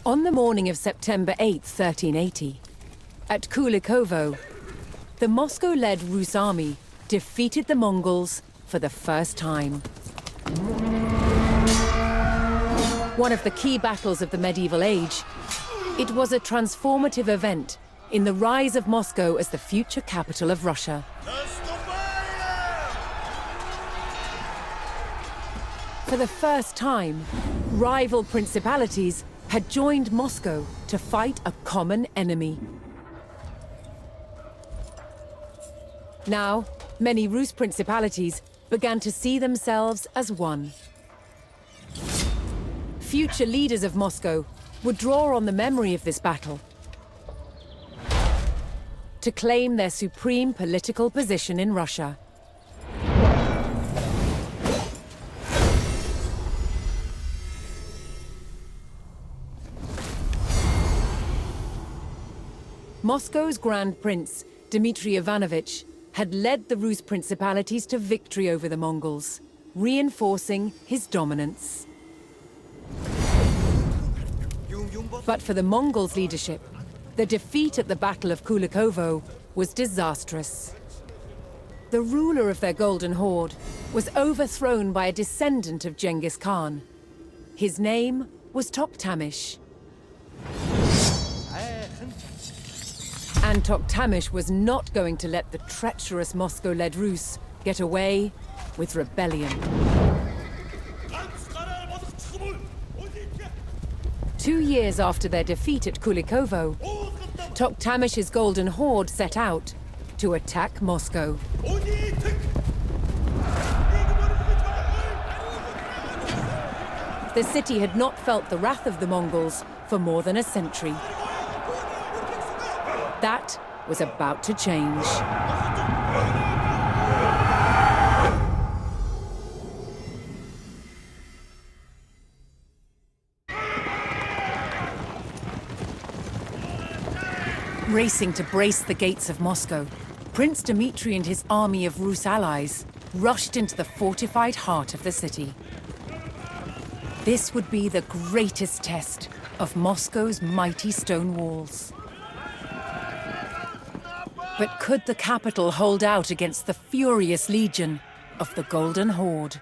On the morning of September 8th, 1380, at Kulikovo, the Moscow-led Rus army defeated the Mongols for the first time. One of the key battles of the medieval age, it was a transformative event in the rise of Moscow as the future capital of Russia. For the first time, rival principalities had joined Moscow to fight a common enemy. Now, many Rus principalities began to see themselves as one. Future leaders of Moscow would draw on the memory of this battle to claim their supreme political position in Russia. Moscow's Grand Prince, Dmitry Ivanovich, had led the Rus principalities to victory over the Mongols, reinforcing his dominance. But for the Mongols' leadership, the defeat at the Battle of Kulikovo was disastrous. The ruler of their Golden Horde was overthrown by a descendant of Genghis Khan. His name was Toktamish. And Toktamish was not going to let the treacherous Moscow-led Rus get away with rebellion. 2 years after their defeat at Kulikovo, Toktamish's Golden Horde set out to attack Moscow. The city had not felt the wrath of the Mongols for more than a century. That was about to change. Racing to brace the gates of Moscow, Prince Dmitry and his army of Rus allies rushed into the fortified heart of the city. This would be the greatest test of Moscow's mighty stone walls. But could the capital hold out against the furious legion of the Golden Horde?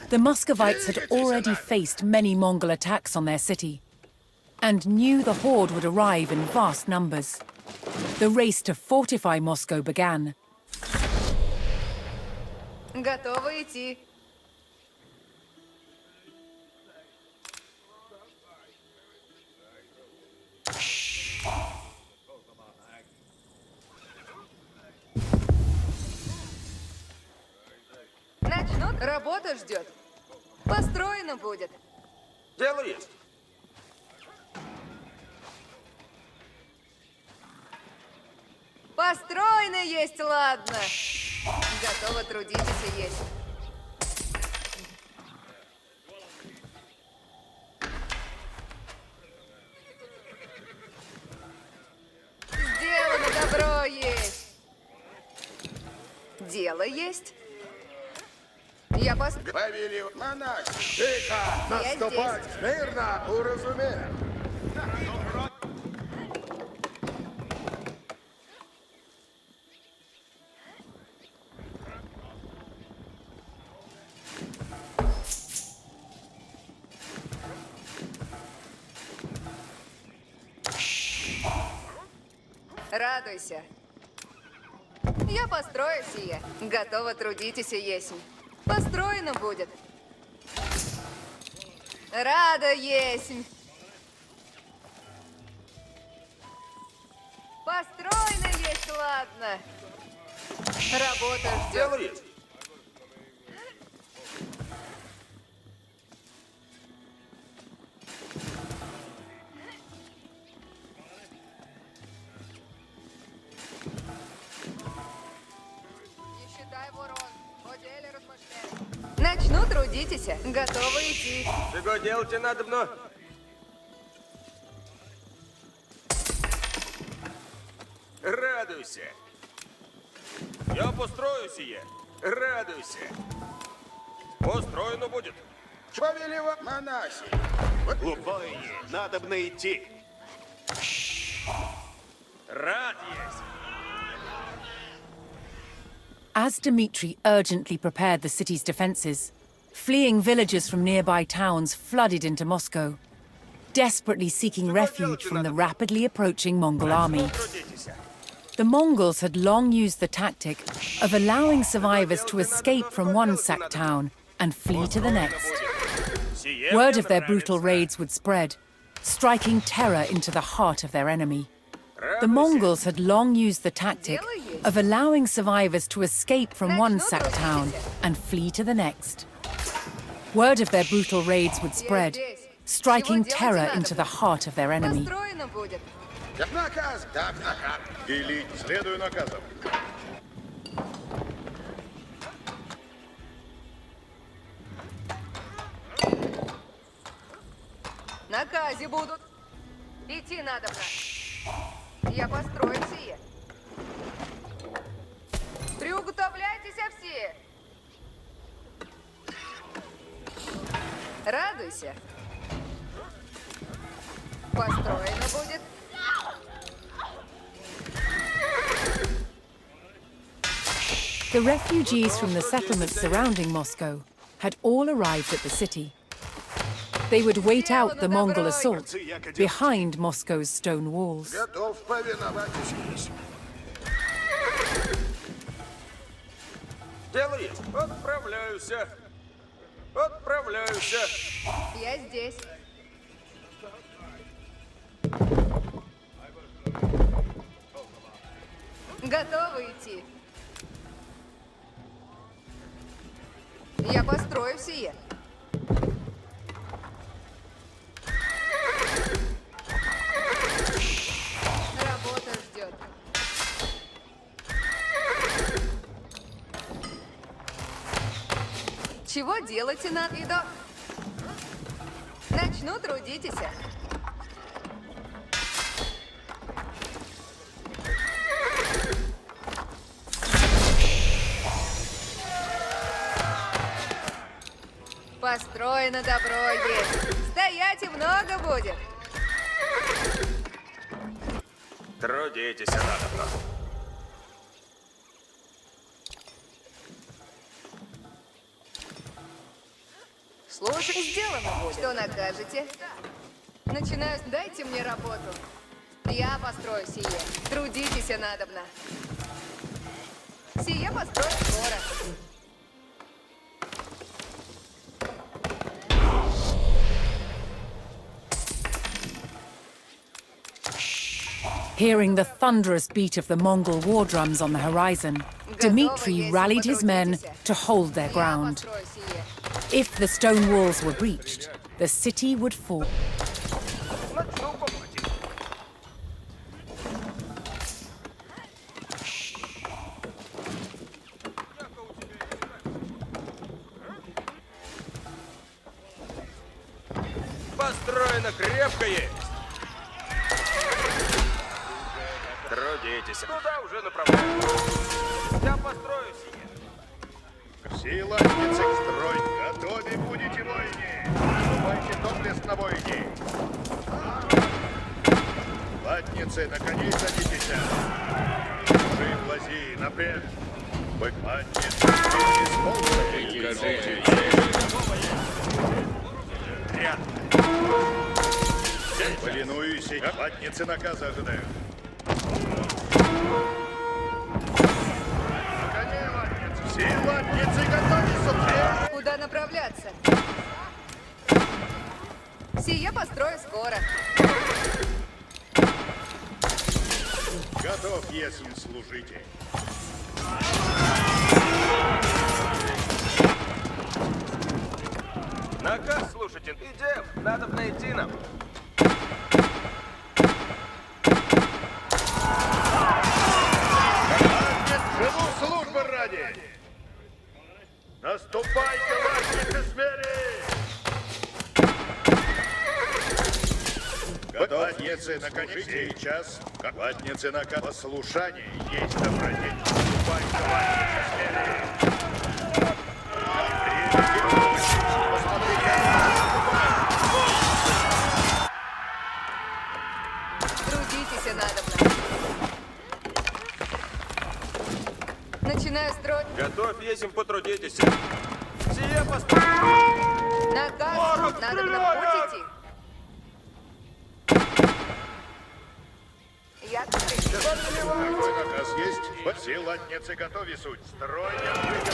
The Muscovites had already faced many Mongol attacks on their city, and knew the Horde would arrive in vast numbers. The race to fortify Moscow began. Готовы идти. Начнут? Работа ждет. Построено будет. Дело есть. Построено есть, ладно. Готово, трудитесь и есть. Сделано, добро есть. Дело есть. Я Повелю монах, тихо, наступать мирно, уразуметь. Радуйся. Я построю сие. Готово, трудитесь и есть. Построено будет. Рада есть. Построено есть, ладно. Работа ждет. Дело есть. Начну, трудитесь. Готовы идти. Чего делать и надобно? Радуйся. Я построю сие. Радуйся. Построено будет. Повелева монахи. Войны, надобно идти. Рад есть. As Dmitri urgently prepared the city's defenses, fleeing villagers from nearby towns flooded into Moscow, desperately seeking refuge from the rapidly approaching Mongol army. Трудитесь. The Mongols had long used the tactic of allowing survivors to escape from one sacked town and flee to the next. Сие Word мне of their brutal нравится. raids would spread, striking terror into the heart of their enemy. The Mongols had long used the tactic of allowing survivors to escape from one sacked town and flee to the next. Word of their brutal raids would spread, striking terror into the heart of their enemy. Построено будет. Наказ, так наказ. Или следую наказам. Наказе будут. Идти надо, брат. Я построю сие. Приуготовляйтесь все. Радуйся. Построено будет. The refugees from the settlements surrounding Moscow had all arrived at the city. They would wait out the Mongol assault behind Moscow's stone walls. Готов повиноваться. Дело есть. Отправляюся. Отправляюся. Я здесь. Готовы идти. Я построю сие. Работа ждет. Чего делать и надо? Иду. Начну трудитесь. Построено добро есть. Стоять и много будет. Трудитесь, надо. Слушай, сделано будет. Что накажете? Начинаю. Дайте мне работу. Я построю сие. Трудитесь надобно. Сие построю скоро. Hearing the thunderous beat of the Mongol war drums on the horizon, Dmitri rallied his men to hold their Я ground. построю сие. If the stone walls were breached, the city would fall. Начну помогать. Построено крепко есть. Трудитесь. Туда уже направляюсь. Я построю сие. Сила эпицентр строй. Готовы будете войне. Наступайте доблест на войне. Латницы, на коней садитесь. Мужи, глази, напрямь. Вы латницы, исползовать. Ряд. Повинуюсь, латницы наказа ожидают. Коне, латницы. Все латницы готовятся. Куда направляться? Сие построю скоро. Готов, если служите. Наказ слушайте. Идем. Надо найти нам. Живу службы ради! Наступайте, латницы смели! Ватницы на коне сейчас. Ватницы на коне. Послушание есть добродетель. Ступайте, ватницы смелее. Трудитесь, надобно. Начинаю строить. Готовь, есим, потрудитесь. Сие построю. Наказ, Ворог надобно стреляет! путь идти. Я Какой наказ есть? Все латницы готовы суть. Стройте открытие.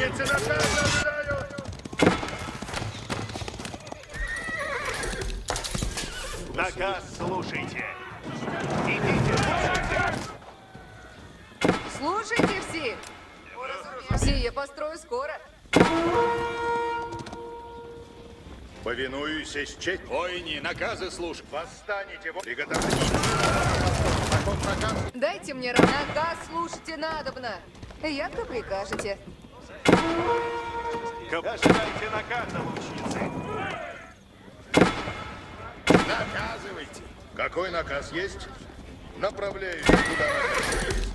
Латницы наказ ожидают. Наказ слушайте. Идите, Слушайте все. Сие построю скоро. Повинуюсь с честь. Войни, наказы слушай. Восстанете. Приготовление. Закон наказ. Дайте мне наказ, слушайте надобно. Як вы прикажете. ожидайте наказа, лучницы. Наказывайте. Какой наказ есть? Направляюсь, куда наказ есть.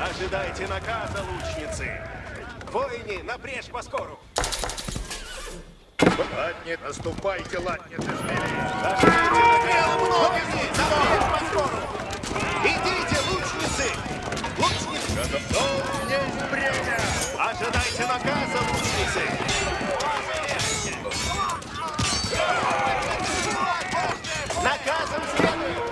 Ожидайте наказа, лучницы. Войни, напрежь поскору. Латниц, наступайте, латницы, смелее. Ожидайте наказа, напрежь поскору. Идите, лучницы. Лучницы. Есть время. Ожидайте наказа, лучницы. Наказом следует.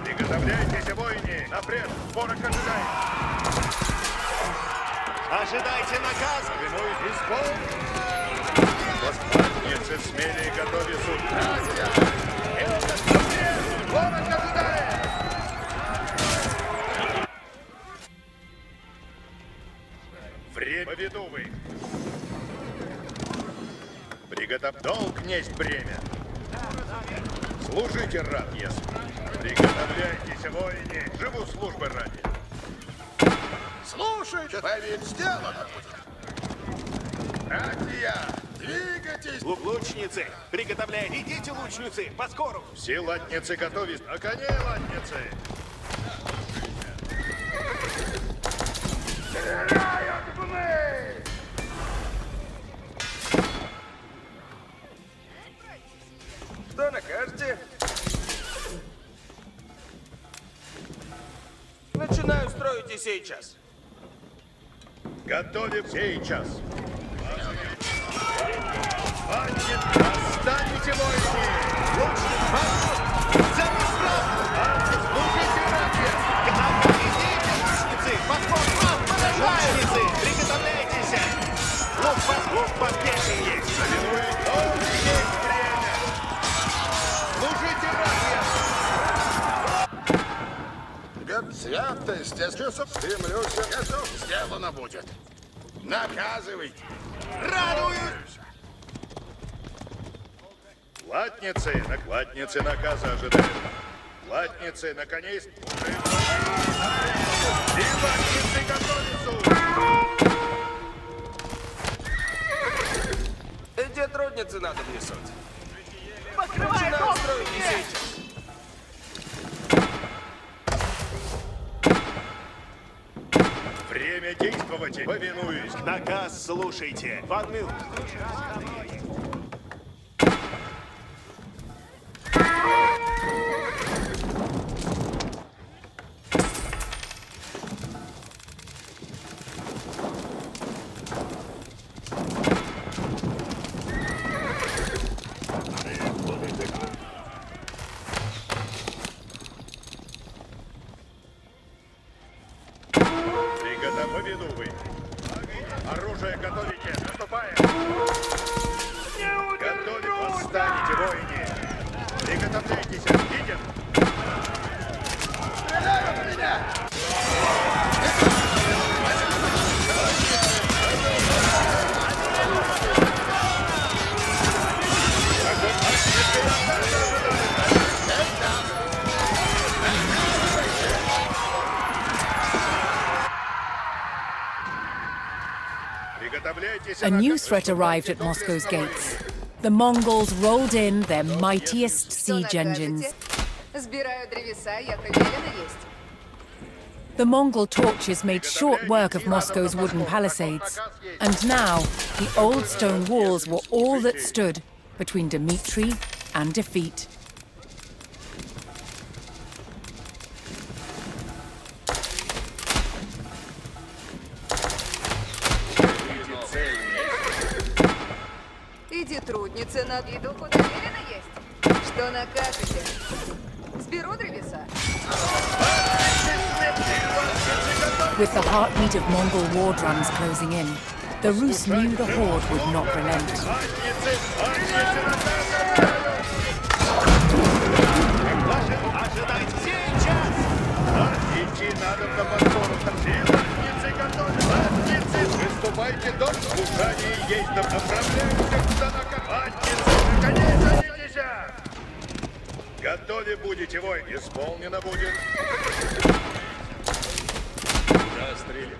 Приготовляйтесь, воины. Напред, ворог ожидает. Ожидайте наказ. Виной исполнен. Латницы, смелее, готовы суд. Ворог ожидает. Время поведу вы. Приготов... Долг несть бремя. Служите, раб, если. Приготовляйтесь, воины. Живу службы ради. Слушайте, поверь, сделано будет. Братья, двигайтесь. Лучницы, приготовляйте. Идите, лучницы, поскору. Все латницы готовы. На коне, латницы. Что накажете? Начинаю строить и сейчас. Готовим сейчас. Хватит, восстанете, воины! За расправу! Служите ради! Идите, лучницы, поскору! Лучницы, приготовляйтесь! Лук поспешен есть! Повинует долг есть время! Служите ради! Святость, я часов стремлюсь, готов, сделано будет. Наказывайте. Радуюсь! Латницы наказа ожидают. Латницы на коне. И латницы готовятся! Где трудницы надо внесуть? Покрывай Начинаю строить и сейчас. Время действовать! Повинуюсь! Наказ слушайте. Ванмю. Повинуй! Оружие готовите! Наступаем! Готовим! Восстанете, воины! Приготовляйтесь! Видим! Стреляют в меня! A new threat arrived at Moscow's gates. The Mongols rolled in their mightiest Что siege engines. накажете? Сбираю древеса, я велено есть. The Mongol torches made short work of Moscow's wooden palisades, and now the old stone walls were all that stood between Dmitri and defeat. Иди, трудница, на виду, куда велено есть. Что накажете? Сберу древеса. With the heartbeat of Mongol war drums closing in, the Rus knew the horde would not relent. Идти надо на подбору. Латницы готовы. Выступайте до служания есть. Направляемся к Латницы. Наконец, садитесь! Готовы будете, войны. Исполнено будет. Застрелим.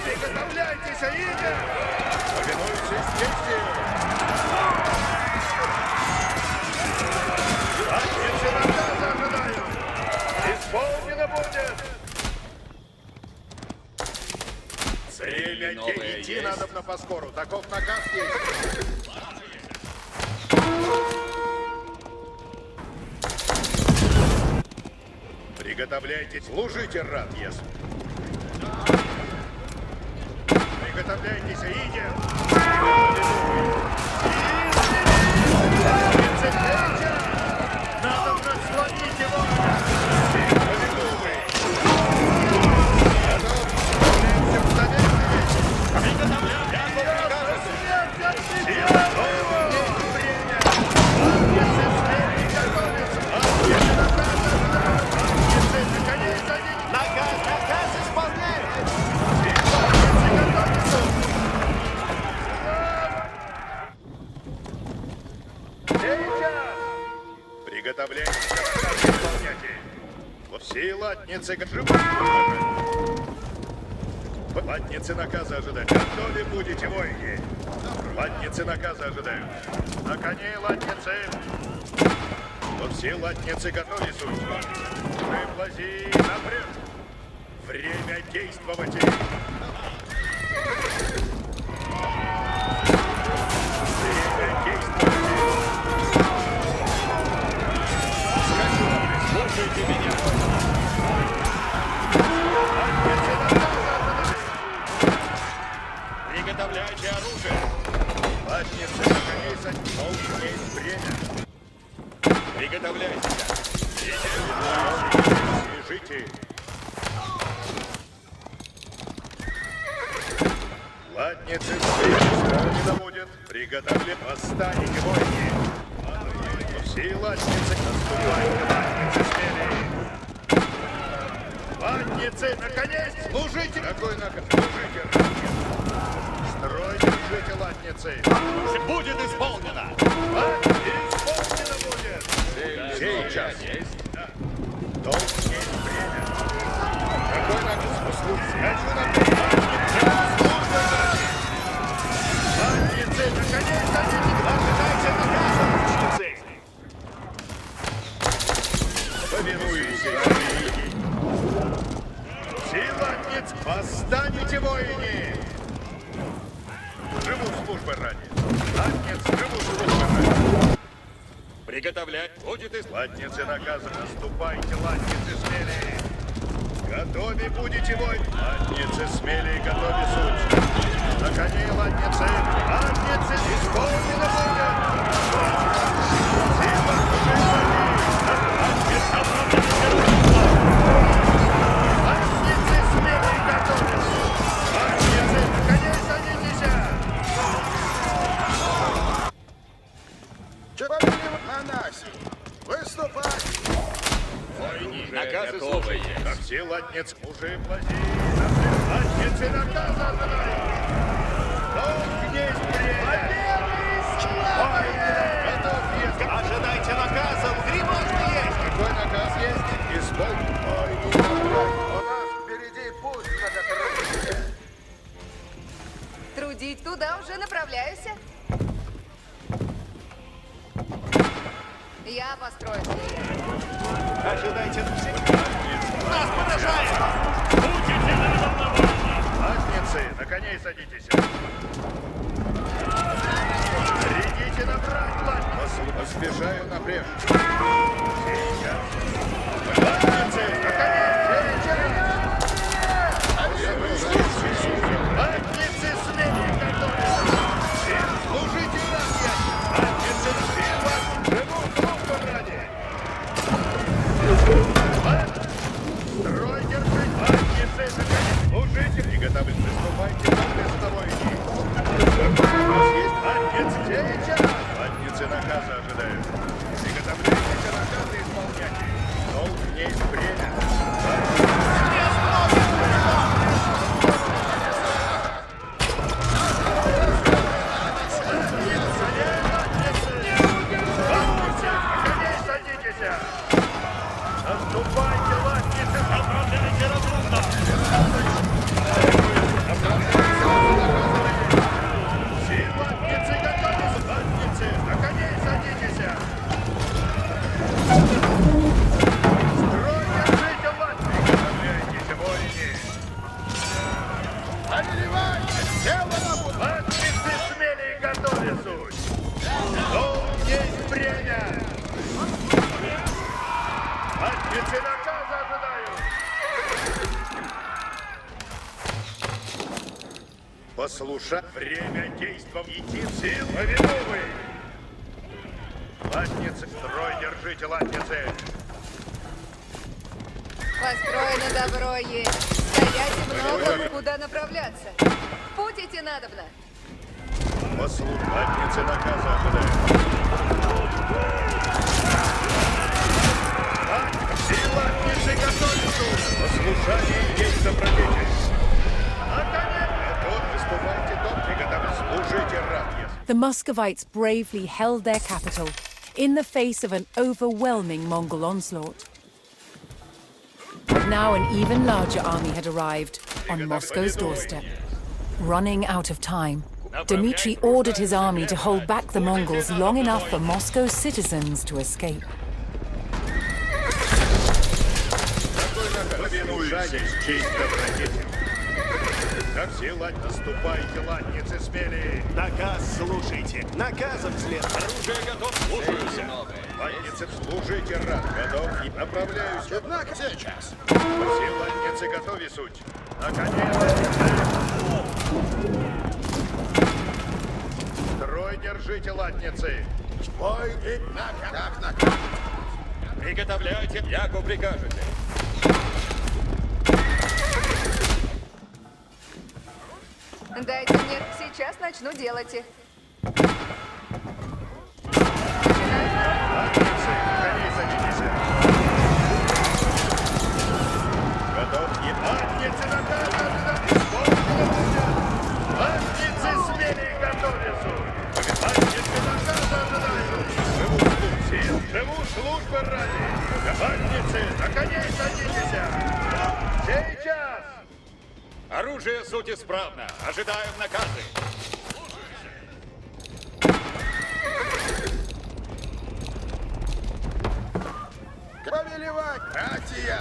Приготовляйтесь, Аида! Повинуйтесь чести! Латницы наказа ожидаю! Исполнено будет! Время идти надо на поскору. Таков наказ есть. Приготовляйтесь, служите, рад, если. Приготовляйтесь, идем. Надо наслонить его. Приготовляйтесь к исполнять. Во всей латнице живут. Латницы наказа ожидают. Готовы будете, воины. Латницы наказа ожидают. На коне латницы. Во всей латницы готовы суть. Выплази напрямик. Время действовать. Время действовать. Слушайте меня. Приготовляйте оружие. Латницы на коней садись. Есть время. Приготовляйтесь. Свяжите. Латницы исполнено будет. Приготовлен. Восстанете, войны. Все латницы наступают. Латницы смелее. Латницы, наконец, служите! Какой наказ? Служите, строй, держите, латницы! Будет исполнено! Исполнено будет! Сейчас! Долг есть время! Какой наказ? Послушайте! Хочу на латницы, наконец, ожидайте наказа, лучницы! Повинуйся! Силатниц, восстанете, воины! Живут службы ради. Латниц, живут службы ради. Приготовлять будет и латницы наказа. Наступайте, латницы смелее. Готовы будете, воины. Латницы смелее, готовы суть. На коне латницы. Латницы исполнено будет. Сила латницы смелее готовы. Латницы, наконец, садитесь. Анаси, выступать! Наказы служите. На все латницы уже плати. Латницы наказа ожидают. Долг есть время. Готов есть. Ожидайте наказа. Гримашки есть. Какой Идите туда, уже направляюсь. Я построю сие. Ожидайте навсегда. Нас поражает! Латницы, на коней садитесь. Рядите набрать, латницы. Поспешаю напряжь. Сейчас. Латницы, на коней, латницы, смели готовиться. Служите нам, латницы, сила, живу службу ради. Строй держать, латницы, на коней. Служите, приготовить, приступайте, на столовики. У вас есть латницы, сейчас. Латницы наказа ожидают. Приготовляйтесь наказы исполнять. Долг не есть время. Наступайте, латницы, направляйте разумно! Все латницы готовы! Латницы, на коней садитесь! Строй держите, латницы! Приготовляйтесь, воины! Повелевайте! Дело работу! Латницы смели и готовы суть! Долг есть время! Латницы наказа ожидают! Послушай, время действов един сил, повинуй! Латницы, строй держите, латницы! Построено добро есть. Стоять и много, куда направляться. В путь идти надобно. Послушай, латницы наказа ожидают! Все латницы готовятся! Послушание есть добродетель! Наконец-то! Тот выступайте, тот приготовлен, служите рад. The Muscovites bravely held their capital in the face of an overwhelming Mongol onslaught. But now an even larger army had arrived on Moscow's doorstep. Running out of time, Dmitry ordered his army to hold back the Mongols long enough for Moscow's citizens to escape. Повинуйтесь, честь добродетель. Как все наступайте, латницы смели. Наказ слушайте. Наказом вслед. Оружие готов, слушаюсь. Латницы, служите рад. Готов и направляюсь. Однако сейчас. Все латницы готовы суть. Наконец, латницы. Строй держите, латницы. Бой и наказ. Приготовляйте, яко прикажете. Дайте мне, сейчас начну делать. Латницы, коней садитесь. Готов и латницы наказа ожидать. Латницы смели и готовятся. Латницы наказа ожидают. Живу службы ради. Латницы, на коней садитесь. Сейчас. Оружие суть исправно. Ожидаем наказы. Повелевать, братья!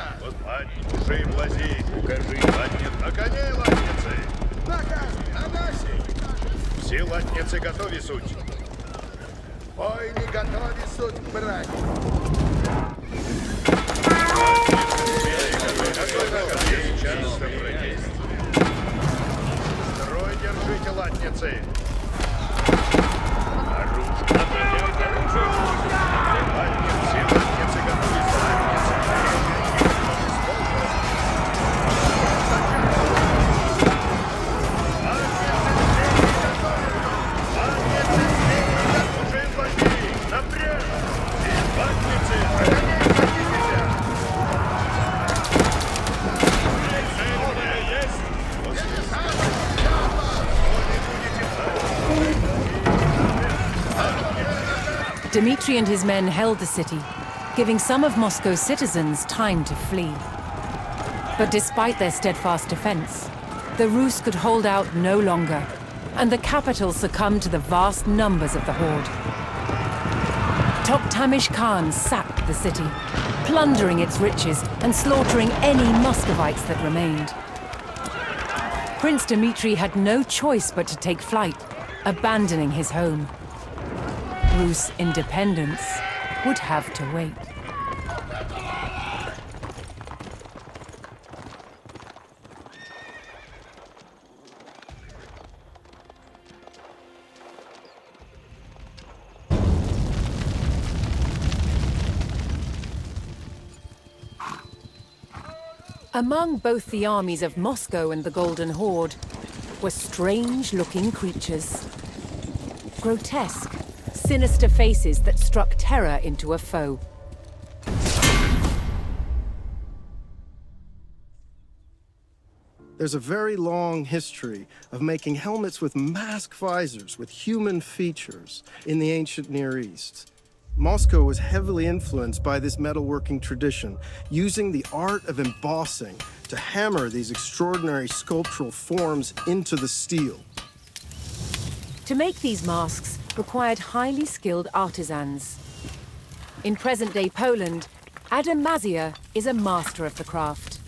Уже им лази. Укажи, латниц, на коней латницы. Наказ на насе! Все латницы готовы суть. Войны готовы суть брать! Строй держите, латницы. Латницы, латницы готовы. Dmitry and his men held the city, giving some of Moscow's citizens time to flee. But despite their steadfast defense, the Rus could hold out no longer. and the capital succumbed to the vast numbers of the Horde. Toktamish Khan sacked the city, plundering its riches and slaughtering any Muscovites that remained. Prince Dmitri had no choice but to take flight, abandoning his home. Rus' independence would have to wait. Among both the armies of Moscow and the Golden Horde were strange-looking creatures. Grotesque, sinister faces that struck terror into a foe. There's a very long history of making helmets with mask visors with human features in the ancient Near East. Moscow was heavily influenced by this metalworking tradition, using the art of embossing to hammer these extraordinary sculptural forms into the steel. To make these masks required highly skilled artisans. In present-day Poland, Adam Mazia is a master of the craft.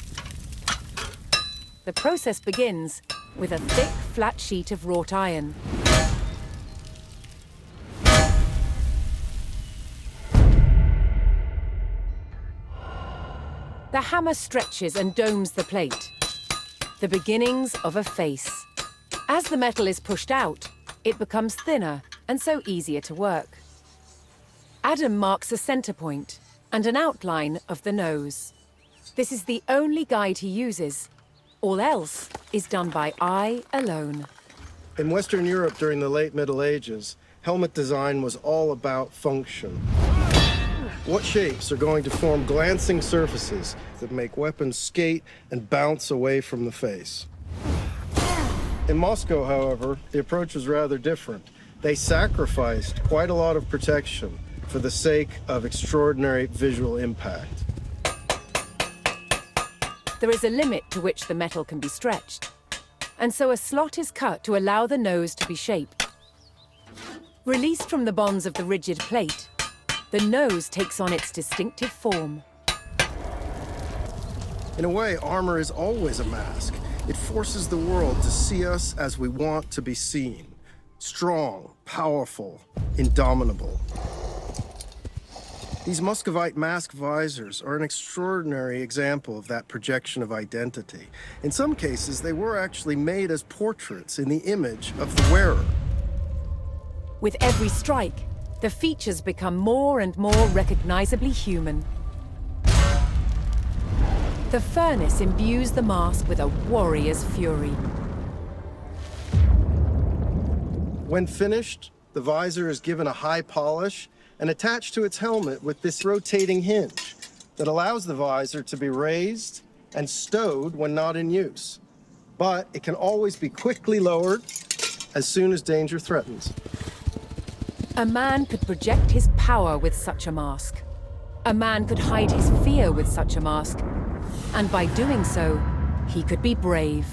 The process begins with a thick, flat sheet of wrought iron. The hammer stretches and domes the plate, the beginnings of a face. As the metal is pushed out, it becomes thinner and so easier to work. Adam marks a center point and an outline of the nose. This is the only guide he uses. All else is done by eye alone. In Western Europe during the late Middle Ages, helmet design was all about function. What shapes are going to form glancing surfaces that make weapons skate and bounce away from the face? In Moscow, however, the approach was rather different. They sacrificed quite a lot of protection for the sake of extraordinary visual impact. There is a limit to which the metal can be stretched, and so a slot is cut to allow the nose to be shaped. Released from the bonds of the rigid plate, the nose takes on its distinctive form. In a way, armor is always a mask. It forces the world to see us as we want to be seen. Strong, powerful, indomitable. These Muscovite mask visors are an extraordinary example of that projection of identity. In some cases, they were actually made as portraits in the image of the wearer. With every strike, the features become more and more recognizably human. The furnace imbues the mask with a warrior's fury. When finished, the visor is given a high polish and attached to its helmet with this rotating hinge that allows the visor to be raised and stowed when not in use. But it can always be quickly lowered as soon as danger threatens. A man could project his power with such a mask. A man could hide his fear with such a mask. And by doing so, he could be brave.